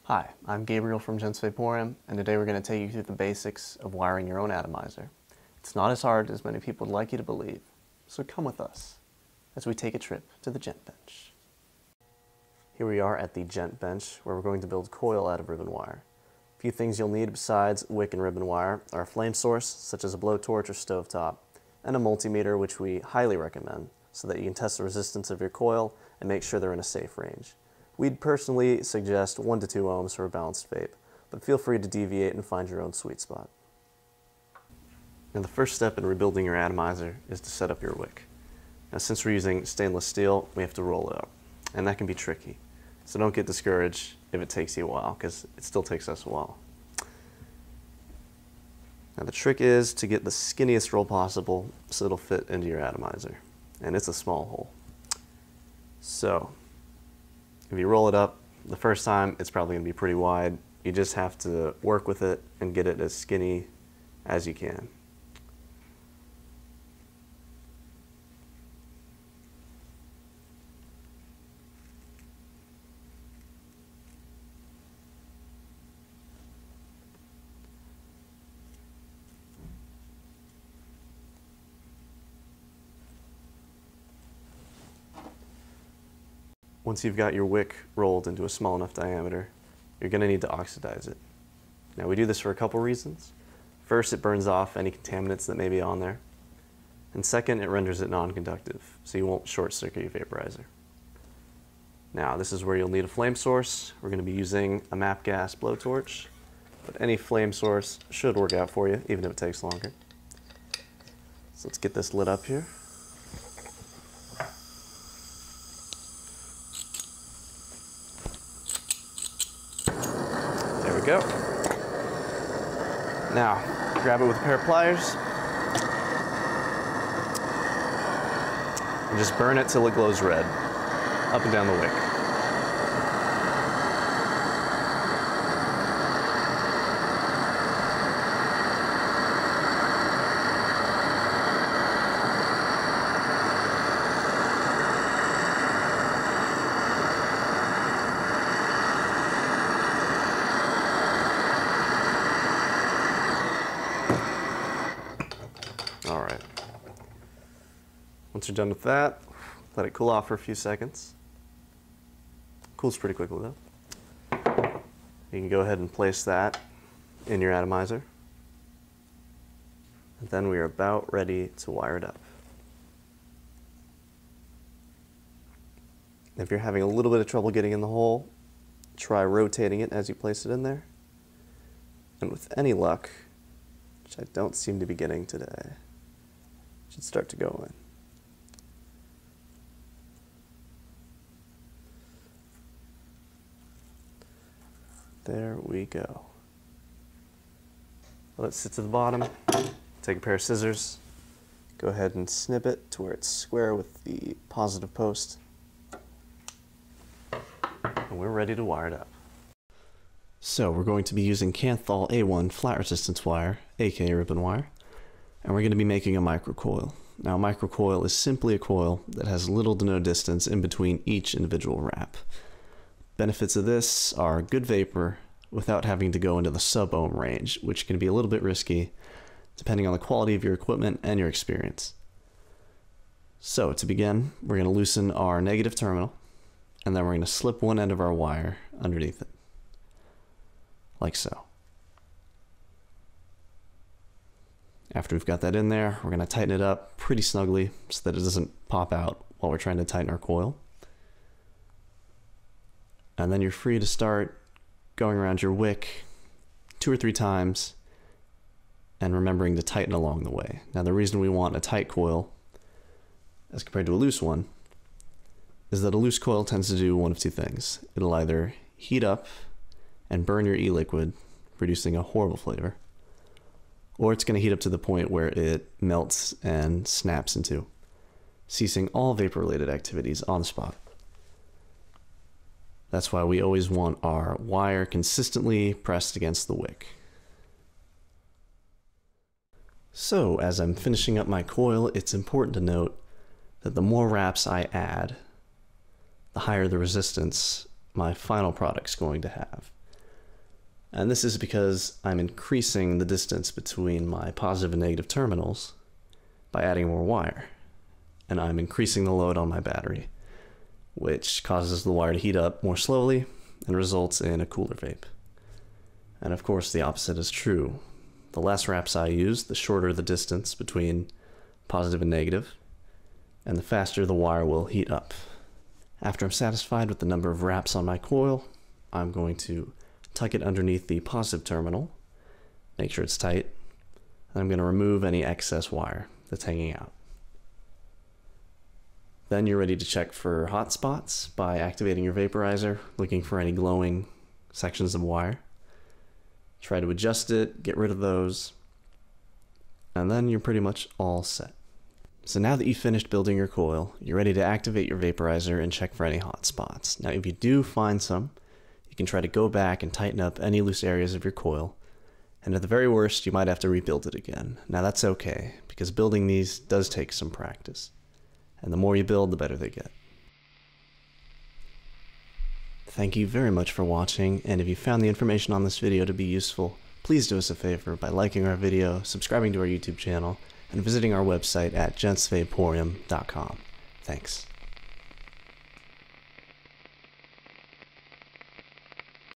Hi, I'm Gabriel from Gent's Vaporium, and today we're going to take you through the basics of wiring your own atomizer. It's not as hard as many people would like you to believe, so come with us as we take a trip to the Gent bench. Here we are at the Gent bench, where we're going to build coil out of ribbon wire. A few things you'll need besides wick and ribbon wire are a flame source, such as a blowtorch or stovetop, and a multimeter, which we highly recommend, so that you can test the resistance of your coil and make sure they're in a safe range. We'd personally suggest 1 to 2 ohms for a balanced vape, but feel free to deviate and find your own sweet spot. Now the first step in rebuilding your atomizer is to set up your wick. Now since we're using stainless steel, we have to roll it up, and that can be tricky. So don't get discouraged if it takes you a while, because it still takes us a while. Now the trick is to get the skinniest roll possible so it'll fit into your atomizer, and it's a small hole. So if you roll it up the first time, it's probably going to be pretty wide. You just have to work with it and get it as skinny as you can. Once you've got your wick rolled into a small enough diameter, you're going to need to oxidize it. Now we do this for a couple reasons. First, it burns off any contaminants that may be on there. And second, it renders it non-conductive, so you won't short circuit your vaporizer. Now this is where you'll need a flame source. We're going to be using a MAP gas blowtorch, but any flame source should work out for you, even if it takes longer. So let's get this lit up here. Go. Now, grab it with a pair of pliers and just burn it till it glows red, up and down the wick. All right. Once you're done with that, let it cool off for a few seconds. Cools pretty quickly though. You can go ahead and place that in your atomizer. And then we are about ready to wire it up. If you're having a little bit of trouble getting in the hole, try rotating it as you place it in there. And with any luck, which I don't seem to be getting today, should start to go in. There we go. Let it sit to the bottom. Take a pair of scissors. Go ahead and snip it to where it's square with the positive post. And we're ready to wire it up. So we're going to be using Kanthal A1 flat resistance wire, aka ribbon wire. And we're going to be making a microcoil. Now a microcoil is simply a coil that has little to no distance in between each individual wrap. Benefits of this are good vapor without having to go into the sub-ohm range, which can be a little bit risky depending on the quality of your equipment and your experience. So to begin, we're going to loosen our negative terminal, and then we're going to slip one end of our wire underneath it, like so. After we've got that in there, we're going to tighten it up pretty snugly so that it doesn't pop out while we're trying to tighten our coil. And then you're free to start going around your wick 2 or 3 times and remembering to tighten along the way. Now the reason we want a tight coil as compared to a loose one is that a loose coil tends to do one of 2 things. It'll either heat up and burn your e-liquid, producing a horrible flavor, or it's going to heat up to the point where it melts and snaps in two, ceasing all vapor-related activities on the spot. That's why we always want our wire consistently pressed against the wick. So, as I'm finishing up my coil, it's important to note that the more wraps I add, the higher the resistance my final product's going to have. And this is because I'm increasing the distance between my positive and negative terminals by adding more wire. And I'm increasing the load on my battery, which causes the wire to heat up more slowly and results in a cooler vape. And of course the opposite is true. The less wraps I use, the shorter the distance between positive and negative, and the faster the wire will heat up. After I'm satisfied with the number of wraps on my coil, I'm going to tuck it underneath the positive terminal, make sure it's tight, and I'm going to remove any excess wire that's hanging out. Then you're ready to check for hot spots by activating your vaporizer, looking for any glowing sections of wire. Try to adjust it, get rid of those, and then you're pretty much all set. So now that you've finished building your coil, you're ready to activate your vaporizer and check for any hot spots. Now if you do find some, you can try to go back and tighten up any loose areas of your coil, and at the very worst you might have to rebuild it again. Now that's okay, because building these does take some practice, and the more you build, the better they get. Thank you very much for watching, and if you found the information on this video to be useful, please do us a favor by liking our video, subscribing to our YouTube channel, and visiting our website at gentsvaporium.com. Thanks.